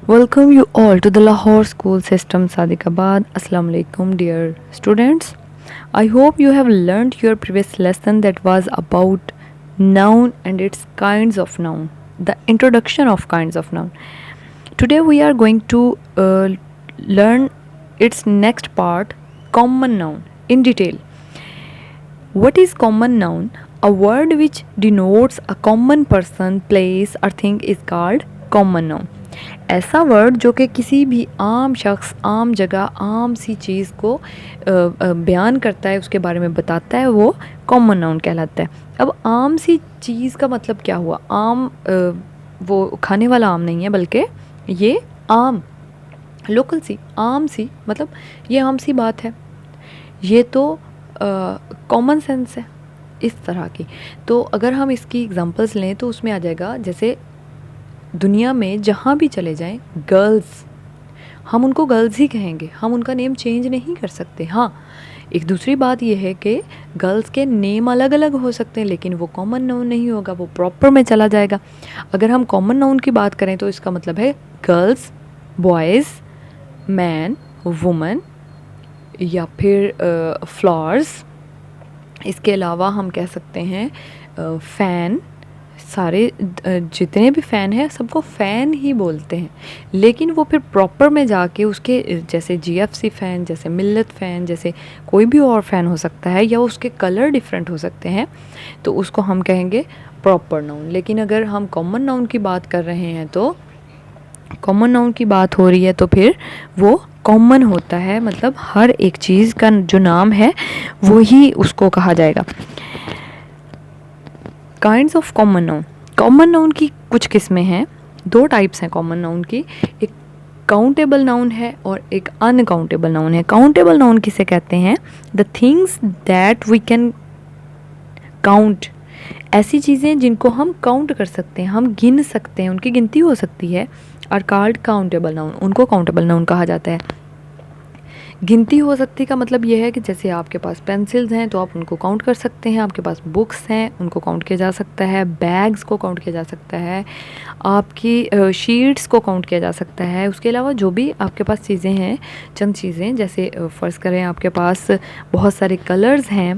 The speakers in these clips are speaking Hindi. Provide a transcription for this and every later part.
Welcome you all to the Lahore School System Sadiqabad. Assalamu alaikum dear students. I hope you have learned your previous lesson that was about noun and its kinds of noun, the introduction of kinds of noun. Today we are going to learn its next part, common noun, in detail. What is common noun? A word which denotes a common person, place or thing is called common noun. ऐसा वर्ड जो कि किसी भी आम शख्स, आम जगह, आम सी चीज़ को बयान करता है, उसके बारे में बताता है, वो कॉमन नाउन कहलाता है। अब आम सी चीज़ का मतलब क्या हुआ? आम वो खाने वाला आम नहीं है, बल्कि ये आम, लोकल सी, आम सी, मतलब ये आम सी बात है, ये तो कॉमन सेंस है, इस तरह की। तो अगर हम इसकी एग्जांपल्स लें तो उसमें आ जाएगा, जैसे दुनिया में जहाँ भी चले जाएं, गर्ल्स, हम उनको गर्ल्स ही कहेंगे, हम उनका नेम चेंज नहीं कर सकते। हाँ, एक दूसरी बात यह है कि गर्ल्स के नेम अलग अलग हो सकते हैं, लेकिन वो कॉमन नाउन नहीं होगा, वो प्रॉपर में चला जाएगा। अगर हम कॉमन नाउन की बात करें तो इसका मतलब है गर्ल्स, बॉयज़, मैन, वुमन या फिर फ्लावर्स। इसके अलावा हम कह सकते हैं फ़ैन, सारे जितने भी फ़ैन हैं सबको फ़ैन ही बोलते हैं, लेकिन वो फिर प्रॉपर में जाके उसके जैसे जीएफसी फ़ैन, जैसे मिल्लत फ़ैन, जैसे कोई भी और फ़ैन हो सकता है, या उसके कलर डिफरेंट हो सकते हैं, तो उसको हम कहेंगे प्रॉपर नाउन। लेकिन अगर हम कॉमन नाउन की बात कर रहे हैं, तो कॉमन नाउन की बात हो रही है, तो फिर वो कॉमन होता है, मतलब हर एक चीज़ का जो नाम है वो ही उसको कहा जाएगा। Kinds of common noun. Common noun की कुछ किस्में हैं, दो टाइप्स हैं कॉमन नाउन की, एक काउंटेबल नाउन है और एक अनकाउंटेबल नाउन है। काउंटेबल नाउन किसे कहते हैं? The things that we can count, ऐसी चीज़ें जिनको हम काउंट कर सकते हैं, हम गिन सकते हैं, उनकी गिनती हो सकती है, और कॉल्ड काउंटेबल नाउन, उनको काउंटेबल नाउन कहा जाता है। गिनती हो सकती का मतलब ये है कि जैसे आपके पास पेंसिल्स हैं तो आप उनको काउंट कर सकते हैं, आपके पास बुक्स हैं उनको काउंट किया जा सकता है, बैग्स को काउंट किया जा सकता है, आपकी शीट्स को काउंट किया जा सकता है। उसके अलावा जो भी आपके पास चीज़ें हैं, चंद चीज़ें, जैसे फ़र्ज़ करें आपके पास बहुत सारे कलर्स हैं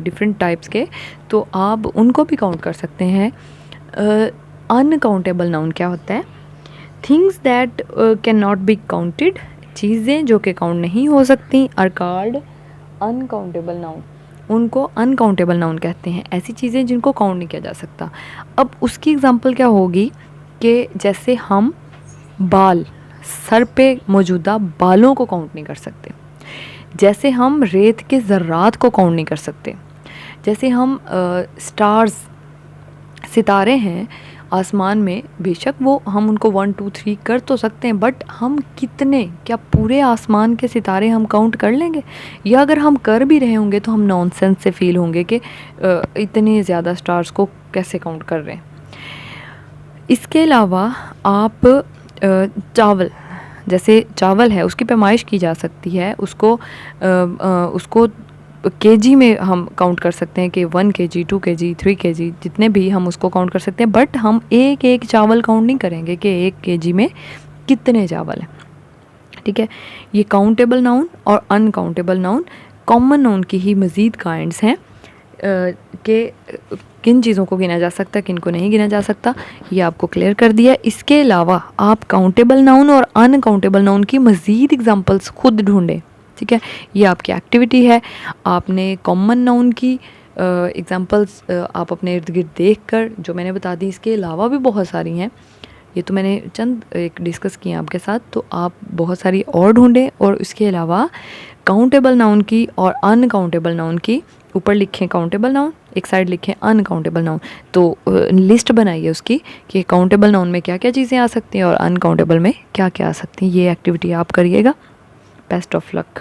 डिफरेंट टाइप्स के, तो आप उनको भी काउंट कर सकते हैं। अनकाउंटेबल नाउन क्या होता है? Things that can not be counted, चीज़ें जो कि काउंट नहीं हो सकती, आर कॉल्ड अनकाउंटेबल नाउन, उनको अनकाउंटेबल नाउन कहते हैं। ऐसी चीज़ें जिनको काउंट नहीं किया जा सकता। अब उसकी एग्जांपल क्या होगी कि जैसे हम बाल, सर पे मौजूदा बालों को काउंट नहीं कर सकते, जैसे हम रेत के ज़र्रात को काउंट नहीं कर सकते, जैसे हम स्टार्स, सितारे हैं आसमान में, बेशक वो हम उनको 1 2 3 कर तो सकते हैं, बट हम कितने, क्या पूरे आसमान के सितारे हम काउंट कर लेंगे? या अगर हम कर भी रहे होंगे तो हम नॉनसेंस से फील होंगे कि इतने ज़्यादा स्टार्स को कैसे काउंट कर रहे हैं। इसके अलावा आप चावल, जैसे चावल है उसकी पैमाइश की जा सकती है, उसको केजी में हम काउंट कर सकते हैं कि 1 kg 2 kg 3 kg, जितने भी हम उसको काउंट कर सकते हैं, बट हम एक एक चावल काउंट नहीं करेंगे कि 1 kg में कितने चावल हैं। ठीक है, ये काउंटेबल नाउन और अनकाउंटेबल नाउन, कॉमन नाउन की ही मज़ीद काइंड्स हैं कि किन चीज़ों को गिना जा सकता है, किन को नहीं गिना जा सकता, ये आपको क्लियर कर दिया। इसके अलावा आप काउंटेबल नाउन और अनकाउंटेबल नाउन की मज़ीद एग्जांपल्स खुद ढूंढें। ठीक है, ये आपकी एक्टिविटी है। आपने कॉमन नाउन की एग्जांपल्स आप अपने इर्द गिर्द देख कर जो मैंने बता दी, इसके अलावा भी बहुत सारी हैं, ये तो मैंने चंद एक डिस्कस किए आपके साथ, तो आप बहुत सारी और ढूंढें। और इसके अलावा काउंटेबल नाउन की और अनकाउंटेबल नाउन की, ऊपर लिखें काउंटेबल नाउन, एक साइड लिखें अनकाउंटेबल नाउन, तो लिस्ट बनाइए उसकी कि काउंटेबल नाउन में क्या क्या चीज़ें आ सकती हैं और अनकाउंटेबल में क्या क्या आ सकती हैं। ये एक्टिविटी आप करिएगा। Best of luck.